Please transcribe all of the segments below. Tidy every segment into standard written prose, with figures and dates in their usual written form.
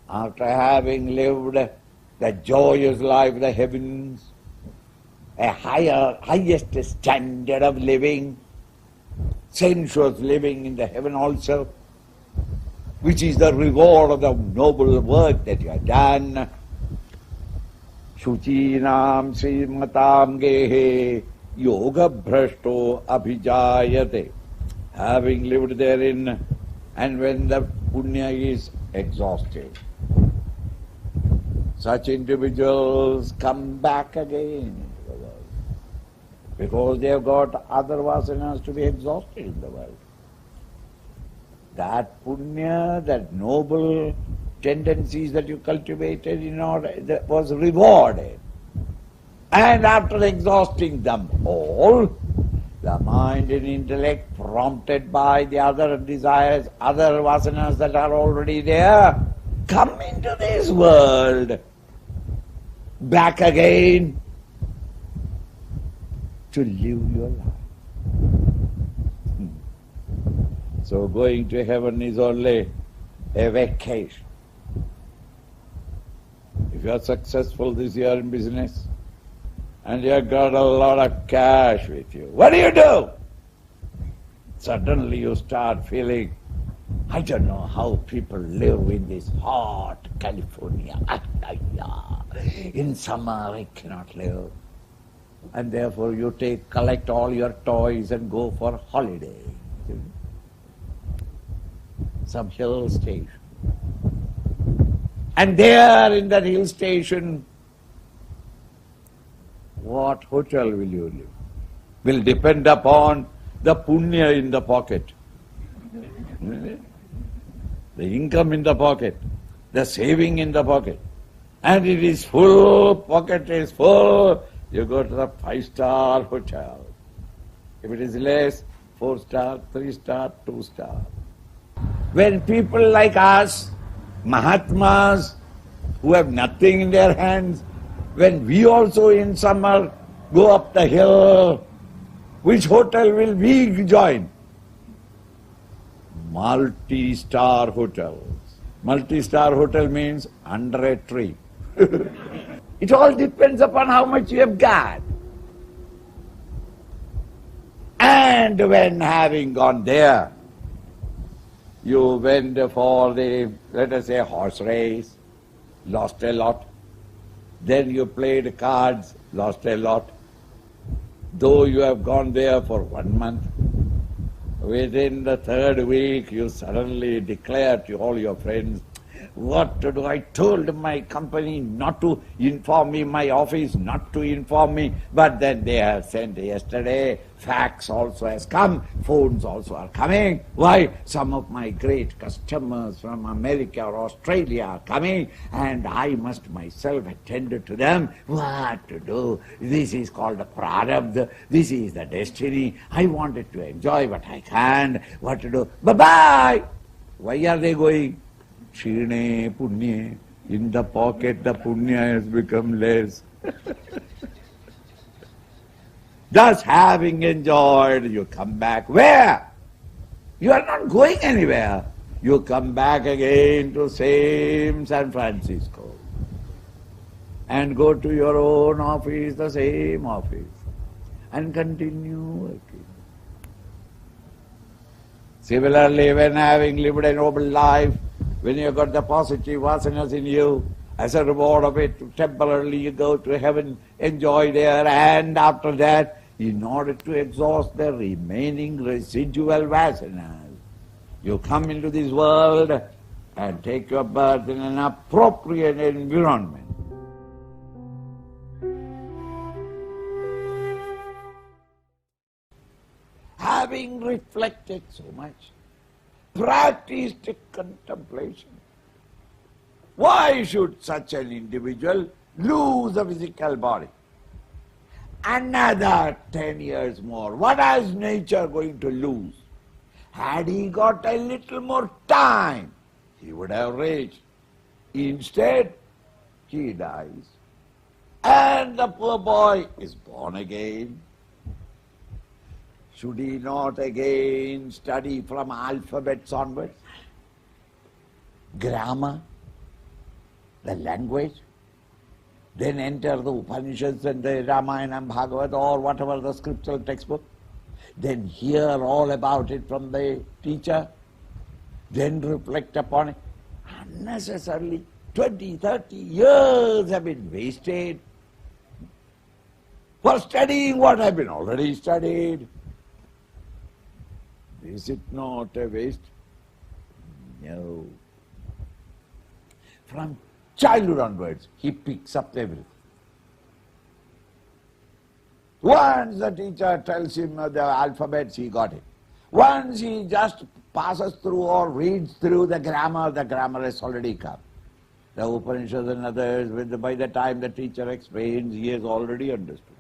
after having lived the joyous life of the heavens, a highest standard of living, sensuous living in the heaven also, which is the reward of the noble work that you have done. Shuchinam Srimatam Gehe Yogabrashto Abhijayate. Having lived therein, and when the punya is exhausted, such individuals come back again into the world, because they have got other vasanas to be exhausted in the world. That punya, that noble tendencies that you cultivated in order, that was rewarded. And after exhausting them all, the mind and intellect, prompted by the other desires, other vasanas that are already there, come into this world, back again to live your life. So going to heaven is only a vacation. If you are successful this year in business, and you have got a lot of cash with you, what do? Suddenly you start feeling, I don't know how people live in this hot California. In summer I cannot live. And therefore you collect all your toys and go for holiday. Some hill station. And there in that hill station, what hotel will you live? Will depend upon the punya in the pocket. The income in the pocket, the saving in the pocket. And it is full, pocket is full, you go to the 5-star hotel. If it is less, 4-star, 3-star, 2-star. When people like us, Mahatmas, who have nothing in their hands, when we also in summer go up the hill, which hotel will we join? Multi-star hotels. Multi-star hotel means under a tree. It all depends upon how much you have got. And when having gone there, you went for the, let us say, horse race, lost a lot. Then you played cards, lost a lot. Though you have gone there for 1 month, within the 3rd week you suddenly declare to all your friends, what to do? I told my company not to inform me, my office not to inform me, but then they have sent yesterday, fax also has come, phones also are coming. Why? Some of my great customers from America or Australia are coming, and I must myself attend to them. What to do? This is called a prarabdha, this is the destiny. I wanted to enjoy, but I can't. What to do? Bye-bye! Why are they going? Shine punya. In the pocket the punya has become less. Just having enjoyed, you come back. Where? You are not going anywhere. You come back again to same San Francisco and go to your own office, the same office, and continue working. Similarly, when having lived a noble life, when you got the positive vasanas in you, as a reward of it, temporarily you go to heaven, enjoy there, and after that, in order to exhaust the remaining residual vasanas, you come into this world and take your birth in an appropriate environment. Having reflected so much, practiced contemplation, why should such an individual lose a physical body? Another 10 years more, what is nature going to lose? Had he got a little more time, he would have reached. Instead, he dies. And the poor boy is born again. Should he not again study from alphabets onwards? Grammar, the language. Then enter the Upanishads and the Ramayana and Bhagavad or whatever the scriptural textbook. Then hear all about it from the teacher. Then reflect upon it. Unnecessarily 20, 30 years have been wasted for studying what have been already studied. Is it not a waste? No. From childhood onwards, he picks up everything. Once the teacher tells him the alphabets, he got it. Once he just passes through or reads through the grammar has already come. The Upanishads and others, by the time the teacher explains, he has already understood.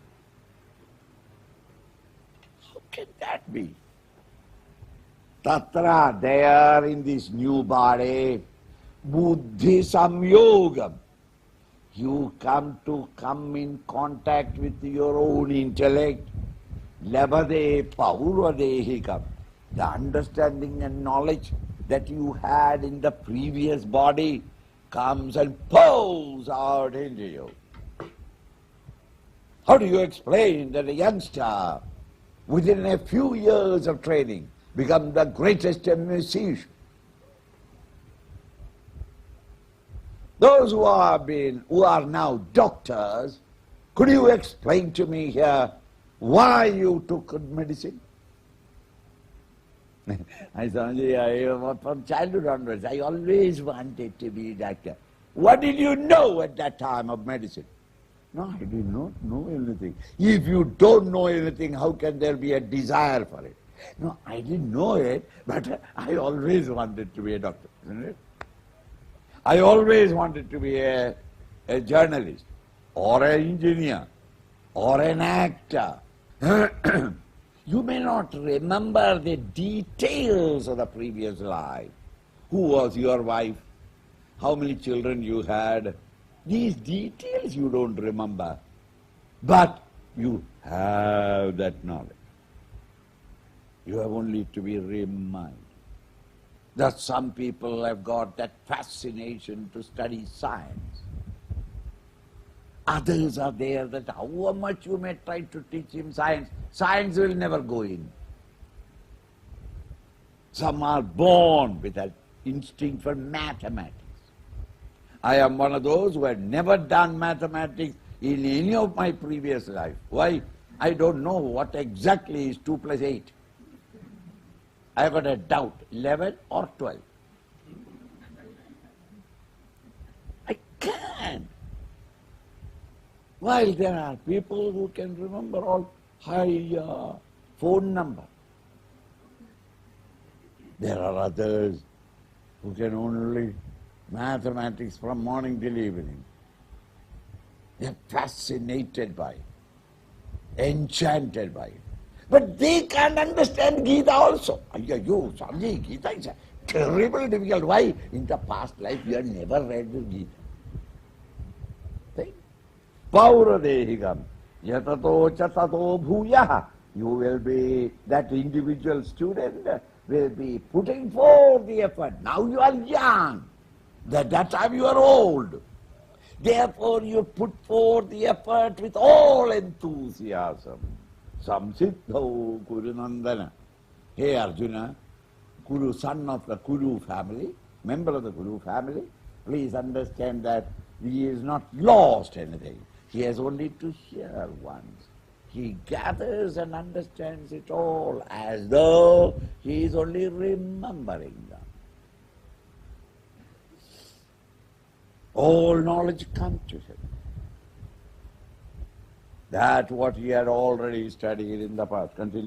How can that be? Tatra, there in this new body, buddhi samyogam. You come in contact with your own intellect. Labade paurvadehikam. The understanding and knowledge that you had in the previous body comes and pours out into you. How do you explain that a youngster, within a few years of training, become the greatest musician? Those who are now doctors, could you explain to me here why you took medicine? I said, from childhood onwards, I always wanted to be a doctor. What did you know at that time of medicine? No, I did not know anything. If you don't know anything, how can there be a desire for it? No, I didn't know it, but I always wanted to be a doctor, isn't it? I always wanted to be a journalist, or an engineer, or an actor. You may not remember the details of the previous life. Who was your wife? How many children you had? These details you don't remember. But you have that knowledge. You have only to be reminded. That some people have got that fascination to study science. Others are there that how much you may try to teach him science, science will never go in. Some are born with that instinct for mathematics. I am one of those who had never done mathematics in any of my previous life. Why? I don't know what exactly is 2 plus 8. I have got a doubt, 11 or 12. I can't. While there are people who can remember all high phone number. There are others who can only mathematics from morning till evening. They are fascinated by it, enchanted by it. But they can't understand Gita also. You, Swamiji, Gita is terribly difficult. Why? In the past life you have never read the Gita. Pauradehikam yatato chatato bhuyaha. You will be, that individual student will be putting forth the effort. Now you are young. At that time you are old. Therefore you put forth the effort with all enthusiasm. Samsiddho Kuru Nandana. Hey Arjuna, Kuru, son of the Kuru family, member of the Kuru family, please understand that he is not lost anything. He has only to hear once. He gathers and understands it all as though he is only remembering them. All knowledge comes to him. That what he had already studied in the past. Continue.